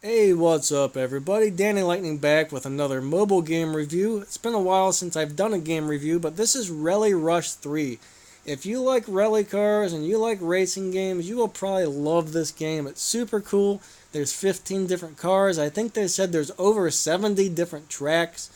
Hey, what's up, everybody? Danny Lightning back with another mobile game review. It's been a while since I've done a game review, but this is Rally Rush 3. If you like rally cars and you like racing games, you will probably love this game. It's super cool. There's 15 different cars. I think they said there's over 70 different tracks.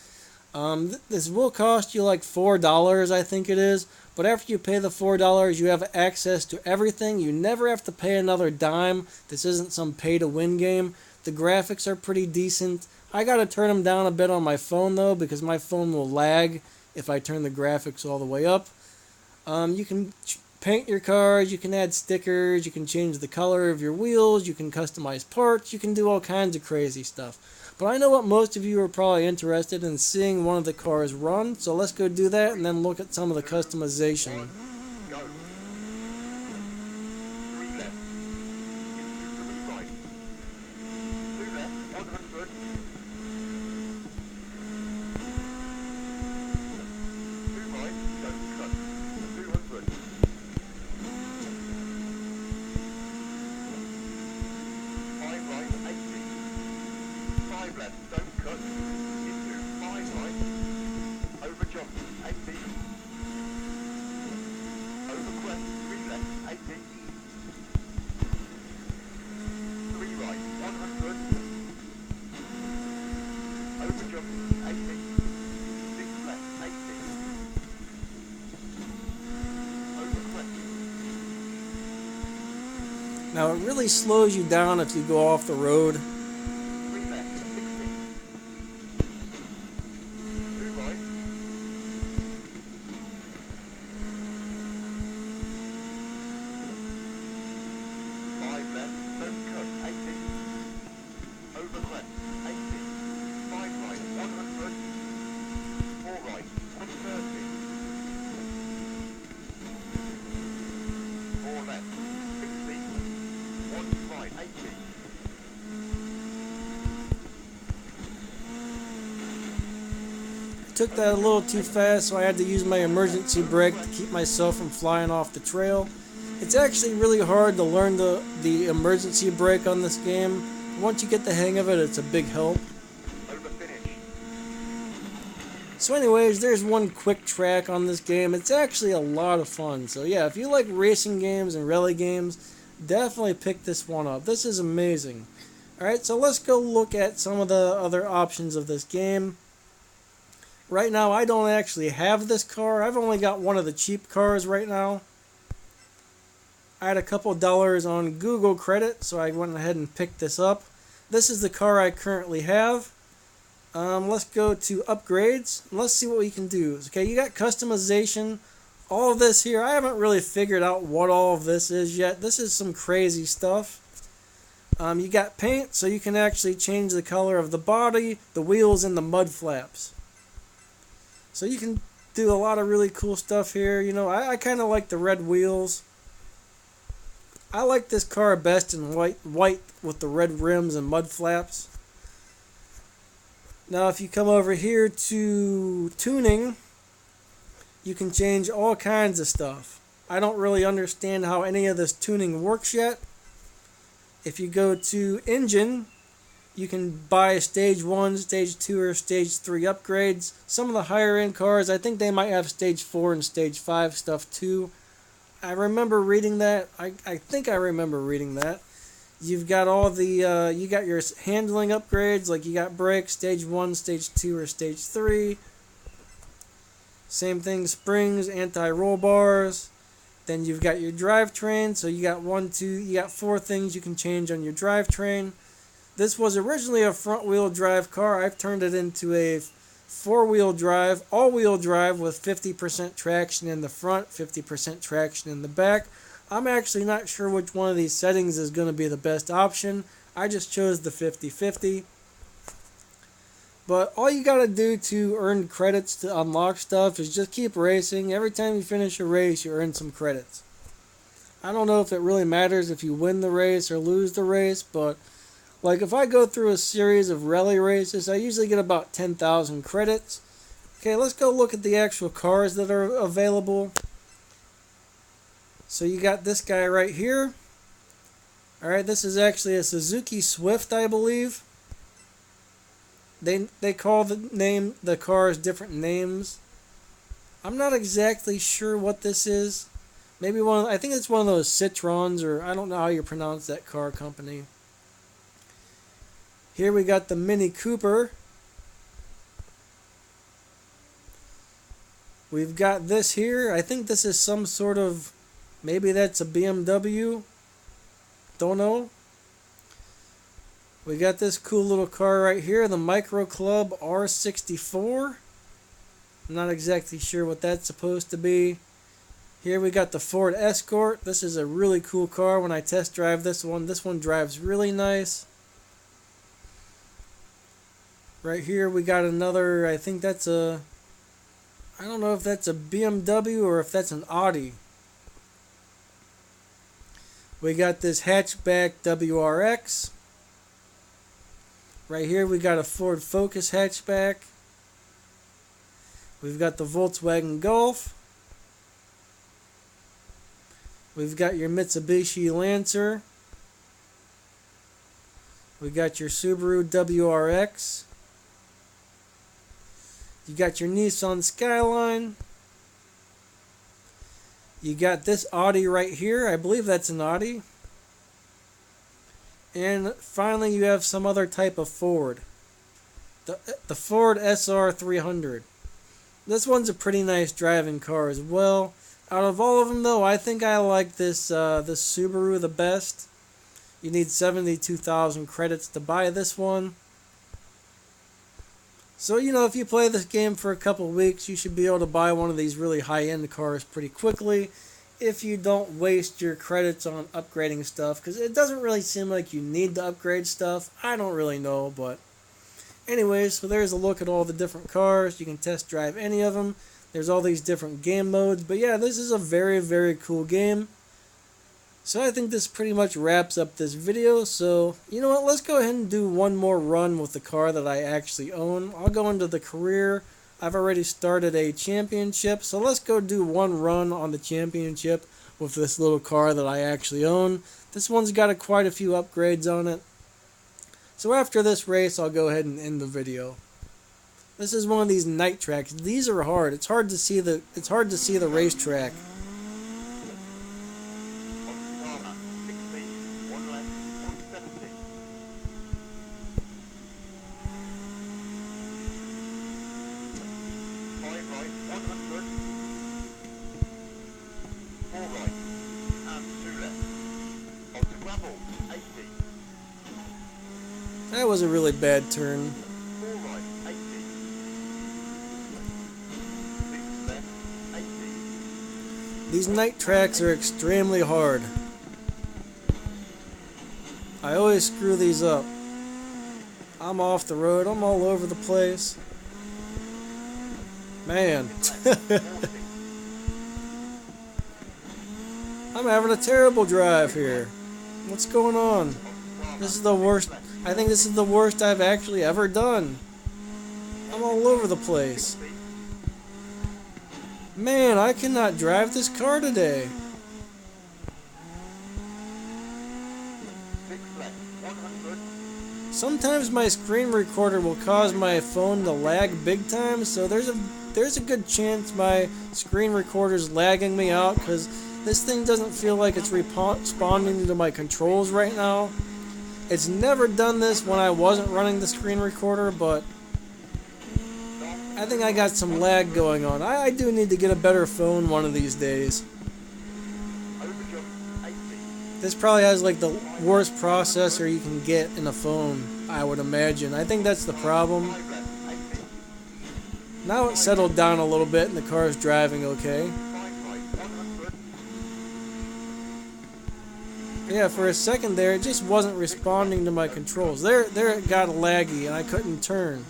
This will cost you like $4, I think it is. But after you pay the $4, you have access to everything. You never have to pay another dime. This isn't some pay to win game. The graphics are pretty decent. I gotta turn them down a bit on my phone though, because my phone will lag if I turn the graphics all the way up. You can paint your cars, you can add stickers, you can change the color of your wheels, you can customize parts, you can do all kinds of crazy stuff. But I know what most of you are probably interested in seeing one of the cars run, so let's go do that and then look at some of the customization. Now it really slows you down if you go off the road. Took that a little too fast, so I had to use my emergency brake to keep myself from flying off the trail. It's actually really hard to learn the emergency brake on this game. Once you get the hang of it, it's a big help. So anyways, there's one quick track on this game. It's actually a lot of fun. So yeah, if you like racing games and rally games, definitely pick this one up. This is amazing. Alright, so let's go look at some of the other options of this game. Right now, I don't actually have this car. I've only got one of the cheap cars right now. I had a couple dollars on Google credit, so I went ahead and picked this up. This is the car I currently have. Let's go to upgrades. Let's see what we can do. Okay, you got customization. All of this here, I haven't really figured out what all of this is yet. This is some crazy stuff. You got paint, so you can actually change the color of the body, the wheels, and the mud flaps. So you can do a lot of really cool stuff here. You know, I kind of like the red wheels. I like this car best in white with the red rims and mud flaps. Now if you come over here to tuning, you can change all kinds of stuff. I don't really understand how any of this tuning works yet. If you go to engine, you can buy stage 1, stage 2, or stage 3 upgrades. Some of the higher end cars, I think they might have stage 4 and stage 5 stuff too. I remember reading that. I think I remember reading that. You've got all the, you got your handling upgrades, like you got brakes, stage 1, stage 2, or stage 3. Same thing, springs, anti-roll bars. Then you've got your drivetrain, so you got 4 things you can change on your drivetrain. This was originally a front-wheel drive car. I've turned it into a four-wheel drive, all-wheel drive with 50% traction in the front, 50% traction in the back. I'm actually not sure which one of these settings is going to be the best option. I just chose the 50-50. But all you got to do to earn credits to unlock stuff is just keep racing. Every time you finish a race, you earn some credits. I don't know if it really matters if you win the race or lose the race, but like if I go through a series of rally races, I usually get about 10,000 credits. Okay, let's go look at the actual cars that are available. So you got this guy right here. Alright, this is actually a Suzuki Swift, I believe. They call the cars different names. I'm not exactly sure what this is. Maybe I think it's one of those Citroens, or I don't know how you pronounce that car company. Here we got the Mini Cooper. We've got this here. I think this is some sort of, maybe that's a BMW. Don't know. We got this cool little car right here, the Micro Club R64. I'm not exactly sure what that's supposed to be. Here we got the Ford Escort. This is a really cool car. When I test drive this one drives really nice. Right here we got another, I think that's a, I don't know if that's a BMW or if that's an Audi. We got this hatchback WRX. Right here we got a Ford Focus hatchback. We've got the Volkswagen Golf. We've got your Mitsubishi Lancer. We got your Subaru WRX. You got your Nissan Skyline. You got this Audi right here. I believe that's an Audi. And finally you have some other type of Ford. The Ford SR300. This one's a pretty nice driving car as well. Out of all of them though, I think I like this Subaru the best. You need 72,000 credits to buy this one. So, you know, if you play this game for a couple weeks, you should be able to buy one of these really high-end cars pretty quickly if you don't waste your credits on upgrading stuff, because it doesn't really seem like you need to upgrade stuff. I don't really know, but anyways, so there's a look at all the different cars. You can test drive any of them. There's all these different game modes, but yeah, this is a very, very cool game. So I think this pretty much wraps up this video. So, you know what, let's go ahead and do one more run with the car that I actually own. I'll go into the career. I've already started a championship, so let's go do one run on the championship with this little car that I actually own. This one's got quite a few upgrades on it. So after this race, I'll go ahead and end the video. This is one of these night tracks. These are hard. It's hard to see the racetrack. That was a really bad turn. These night tracks are extremely hard. I always screw these up. I'm off the road. I'm all over the place. Man. I'm having a terrible drive here. What's going on? This is the worst. I think this is the worst I've actually ever done. I'm all over the place. Man, I cannot drive this car today. Sometimes my screen recorder will cause my phone to lag big time, so there's a good chance my screen recorder's lagging me out because this thing doesn't feel like it's responding to my controls right now. It's never done this when I wasn't running the screen recorder, but I think I got some lag going on. I do need to get a better phone one of these days. This probably has like the worst processor you can get in a phone, I would imagine. I think that's the problem. Now it's settled down a little bit and the car's driving okay. Yeah, for a second there, it just wasn't responding to my controls. There it got laggy and I couldn't turn.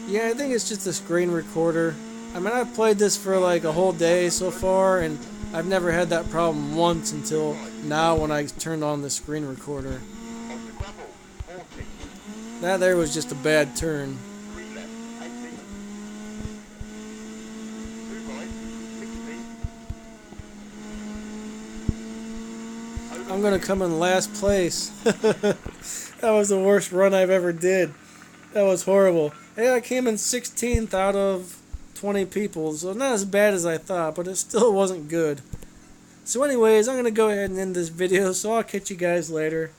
Yeah, I think it's just a screen recorder. I mean, I've played this for like a whole day so far, and I've never had that problem once until now when I turned on the screen recorder. That there was just a bad turn. I'm going to come in last place. That was the worst run I've ever did. That was horrible. Yeah, I came in 16th out of 20 people, so not as bad as I thought, but it still wasn't good. So anyways, I'm going to go ahead and end this video, so I'll catch you guys later.